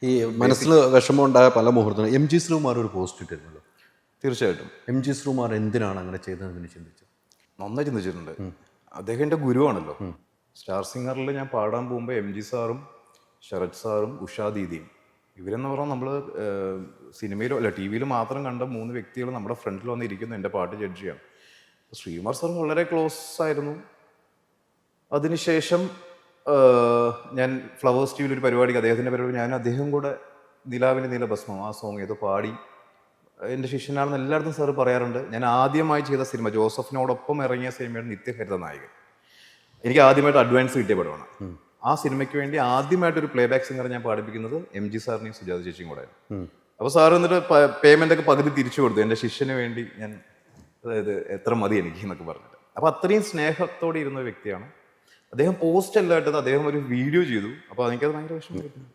ഈ മനസ്സിൽ വിഷമം ഉണ്ടായ പല മുഹൂർത്തങ്ങളും എം ജി ശ്രീകുമാർ ഒരു പോസ്റ്റ് ഇട്ടിരുന്നല്ലോ. തീർച്ചയായിട്ടും എം ജി ശ്രീകുമാർ എന്തിനാണ് അങ്ങനെ ചെയ്തതെന്ന് ചിന്തിച്ചു? നന്നായി ചിന്തിച്ചിട്ടുണ്ട്. അദ്ദേഹം എൻ്റെ ഗുരുവാണല്ലോ. സ്റ്റാർ സിംഗറിൽ ഞാൻ പാടാൻ പോകുമ്പോൾ എം ജി സാറും ശരത് സാറും ഉഷാ ദീദിയും ഇവരെന്ന് പറഞ്ഞാൽ നമ്മൾ സിനിമയിലോ അല്ല ടി വിയിൽ മാത്രം കണ്ട 3 വ്യക്തികൾ നമ്മുടെ ഫ്രണ്ടിൽ വന്നിരിക്കുന്നു എൻ്റെ പാട്ട് ജഡ്ജ് ചെയ്യാൻ. ശ്രീകുമാർ സാർ വളരെ ക്ലോസ് ആയിരുന്നു. അതിനുശേഷം ഞാൻ ഫ്ലവേഴ്സ് ടി വിയിൽ ഒരു പരിപാടിക്ക് അദ്ദേഹത്തിൻ്റെ പരിപാടി ഞാൻ അദ്ദേഹം കൂടെ നിലാവിൻ്റെ നീലഭസ്മം ആ സോങ് ഏതോ പാടി. എൻ്റെ ശിഷ്യനാണെന്ന് എല്ലായിടത്തും സാറ് പറയാറുണ്ട്. ഞാൻ ആദ്യമായി ചെയ്ത സിനിമ ജോസഫിനോടൊപ്പം ഇറങ്ങിയ സിനിമയാണ് നിത്യഹരിത നായകൻ. എനിക്ക് ആദ്യമായിട്ട് അഡ്വാൻസ് കിട്ടിയ പടമാണ്. ആ സിനിമയ്ക്ക് വേണ്ടി ആദ്യമായിട്ടൊരു പ്ലേ ബാക്ക് സിംഗർ ഞാൻ പാടിപ്പിക്കുന്നത് എം ജി സാറിനെയും സുജാത ചേച്ചിയും കൂടെ. അപ്പോൾ സാർ എന്നിട്ട് പേയ്മെൻ്റ് ഒക്കെ പകുതി തിരിച്ചു കൊടുത്തു എൻ്റെ ശിഷ്യന് വേണ്ടി. ഞാൻ അതായത് എത്ര മതി എനിക്ക് എന്നൊക്കെ പറഞ്ഞിട്ട്. അപ്പോൾ അത്രയും സ്നേഹത്തോടെ ഇരുന്ന വ്യക്തിയാണ് അദ്ദേഹം. പോസ്റ്റ് അല്ലായിട്ട് അദ്ദേഹം ഒരു വീഡിയോ ചെയ്തു. അപ്പോൾ എനിക്കത് ഭയങ്കര വിഷമം കിട്ടുന്നു.